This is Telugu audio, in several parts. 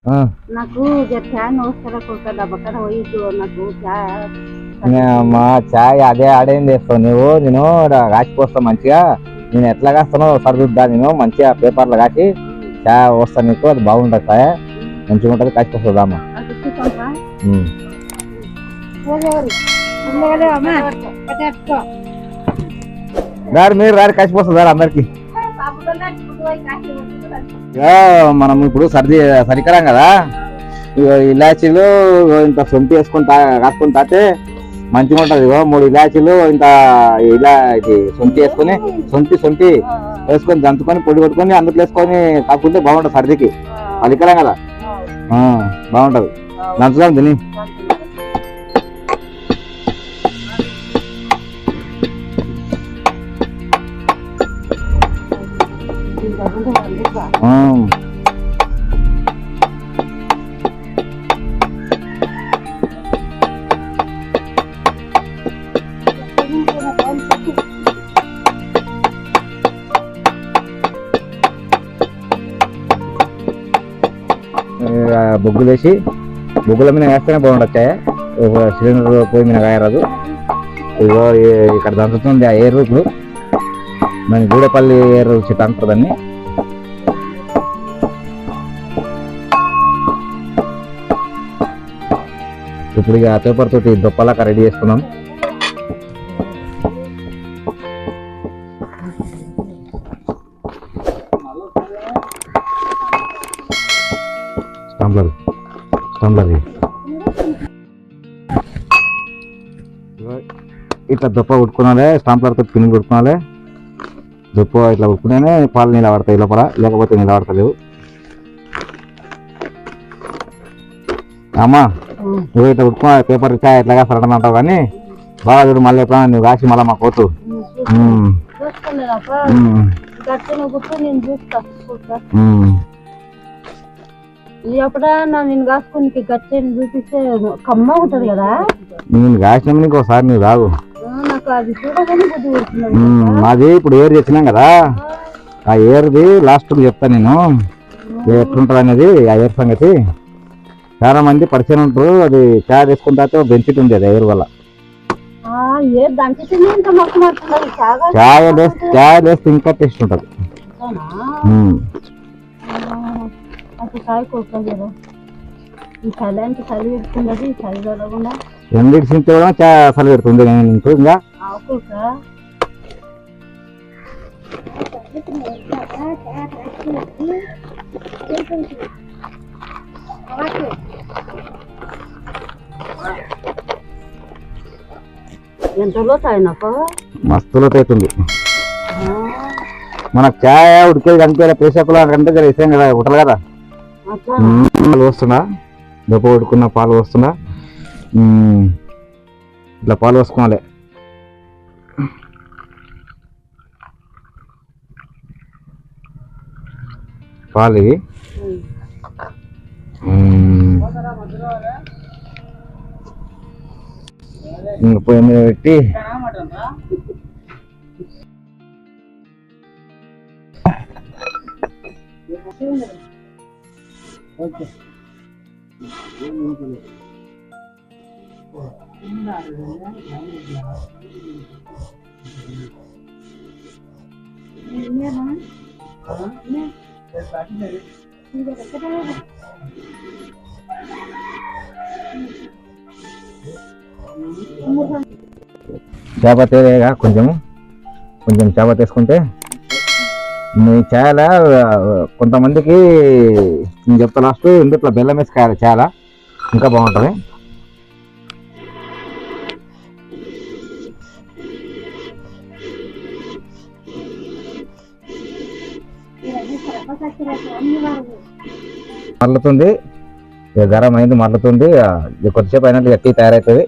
నాకు ఫ్యాన్ వస్తారా కొడుక దబ్బకన పోయిద్దు నాకు మా చాయ్ అదే ఆడేం చేస్తావు నువ్వు. నేను రాసిపోస్తా మంచిగా. నేను ఎట్లా కాస్తానో సరిదిద్దా. నేను మంచిగా పేపర్లో కాసి చాయ్ వస్తాను నీకు. అది బాగుంటుంది చాయ్, మంచిగా ఉంటుంది. కాసిపోస్తుందమ్మా. దారి మీరు రాని కాసిపోతుంది దారి అందరికి. మనం ఇప్పుడు సరికరం కదా, ఇలాచీలు ఇంత సొంటి వేసుకొని కాసుకొని తాతే మంచిగా ఉంటది. 3 ఇలాచీలు ఇంత ఇది సొంటి వేసుకొని సొంటి వేసుకొని దంచుకొని పొడి కొట్టుకొని అందులో వేసుకొని కాకుంటే బాగుంటది. సర్దికి సరికరం కదా, బాగుంటది. దంచుదాం తిని. బొగ్గులు వేసి బొగ్గుల మీద వేస్తేనే బాగుంటుంది. సిలిండర్ పోయి మీద కాయరాదు. ఇగో ఇక్కడ దంచుతుంది ఆ ఏరు. ఇప్పుడు దాన్ని గూడెపల్లి ఏరు చెట్టు అంటారు దాన్ని. ఇప్పుడు ఇక పేపర్ తోటి దొప్పలాక రెడీ చేసుకున్నాం. స్టంబ్లర్ ఇట్లా దొప్ప ఉట్టుకున్నాలే. స్టాంప్లర్తో పిన్ కొట్టుకున్నాలే. దొప్ప ఇట్లా ఉట్టుకునే పాలు నిలబడతాయి లోపల, లేకపోతే నిలబడతలేవు. అమ్మా నువ్వు ఇట్లా ఉట్టుకున్నా పేపర్ చాయ్ ఎట్లాగా సరడం అంటావు కానీ బాగా చూడు. మళ్ళీ ఎప్పుడైనా నువ్వు కాసి మళ్ళీ మా కోతు నేను కాసుకుని గచ్చని చూపిస్తే కమ్మ ఉంటది కదా. నేను కాసిన నీకు ఒకసారి నువ్వు రాగు. నాకు అది చూడగానే బుద్ధి పెడుతున్నాను. మాది ఇప్పుడు ఏరు తెచ్చినాం కదా, ఆ ఏరుది లాస్ట్ చెప్తా నేను ఎట్లుంటది అనేది. ఆ ఏరు సంగతి చాలా మంది పరిచయం ఉంటారు. అది చాయ్ తీసుకున్న తర్వాత బెనిఫిట్ ఉంది అది ఏరు వల్ల. చాయ్ వేస్తే ఇంకా టేస్ట్ ఉంటుంది. ఎండికి సింత చలి పెడుతుంది. ఇంకా మస్తు లోతు అవుతుంది. మనకు చాయ్ ఉడికేది కనిపించాలి. ప్రేక్షకులు అంటే జర ఇస్తాం కదా, ఉట్టలు కదా. పాలు వస్తుందా, దొప్ప ఉడుకున్న పాలు వస్తుందా, ఇట్లా పాలు పోసుకోవాలి. పాలు ఇవి ఇంకా పొయ్యి మీద పెట్టి చేప తేగా కొంచెం చేప తీసుకుంటే నీ చాలా కొంతమందికి నేను చెప్తా లాస్ట్ ఇంట్లో బెల్లం వేసి కాయాలి. చాలా ఇంకా బాగుంటుంది. మరలుతుంది, గరం అయింది, మరలుతుంది. కొద్దిసేపు అయినట్టు గట్టి తయారవుతుంది.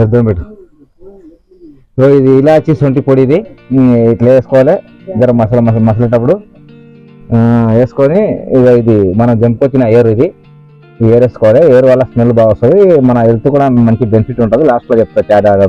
అర్థం పెట్టు. ఇది ఇలాచి సొంటి పొడి, ఇది ఇట్లా వేసుకోవాలి. జర మసలేటప్పుడు వేసుకొని ఇది మనం జంపుకొచ్చిన ఎయిర్, ఇది ఎయిర్ వేసుకోవాలి. ఎయిర్ వల్ల స్మెల్ బాగా వస్తుంది, మన హెల్త్ కూడా మంచి బెనిఫిట్ ఉంటుంది. లాస్ట్లో చెప్తా చాలా.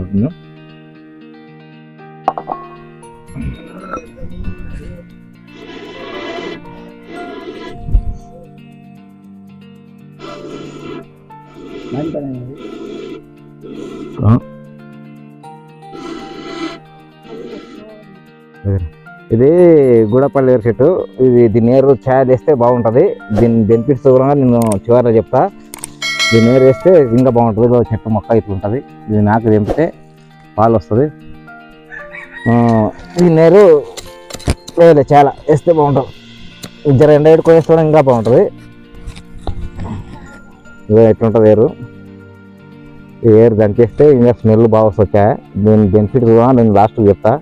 ఇది గూడపల్లి ఏరు చెట్టు. దీని నీరు ఛాయ్ వేస్తే బాగుంటుంది. దీని బెనిఫిట్స్ కూడా నేను చివరిలో చెప్తా. దీని నీరు వేస్తే ఇంకా బాగుంటుంది. చెట్టు మొక్క ఇట్లా ఉంటుంది. ఇది నాకు తెంపితే పాలు వస్తుంది. ఈ నీరు వేయలే చాలా వేస్తే బాగుంటుంది. జర ఎండ ఎడుకో వేస్తే ఇంకా బాగుంటుంది. ఇదే ఎట్లుంటుంది ఏరు. ఈ ఏరు దంచేస్తే ఇంకా స్మెల్ బాగా వస్తుంది. దీని బెనిఫిట్స్ కూడా నేను లాస్ట్కి చెప్తా.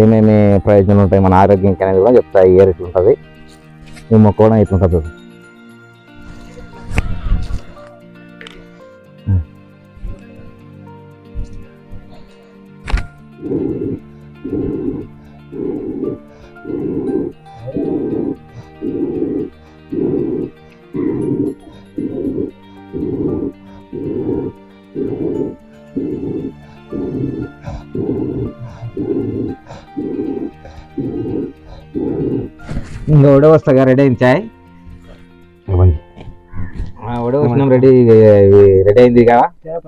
ఏమేమి ప్రయోజనాలు ఉంటాయి మన ఆరోగ్యానికి అనేది కూడా చెప్తా. ఈ ఏర్ ఇట్లుంటుంది, ఈ మొక్క కూడా ఇట్లుంటుంది. ఇంకా ఉడ వస్తాగా రెడీ అయింది చాయ్. ఉడ వచ్చినాం, రెడీ అయింది కదా. చాయ్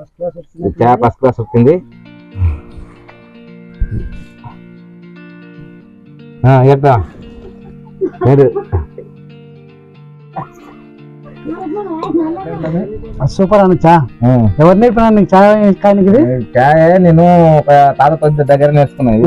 ఫస్ట్ క్లాస్ వచ్చింది. చెప్తా సూపర్ అన్న. చా ఎవరు నేర్పినా నీకు చాయ్? చాయ్ నేను ఒక తాత దగ్గర నేర్చుకున్నాను.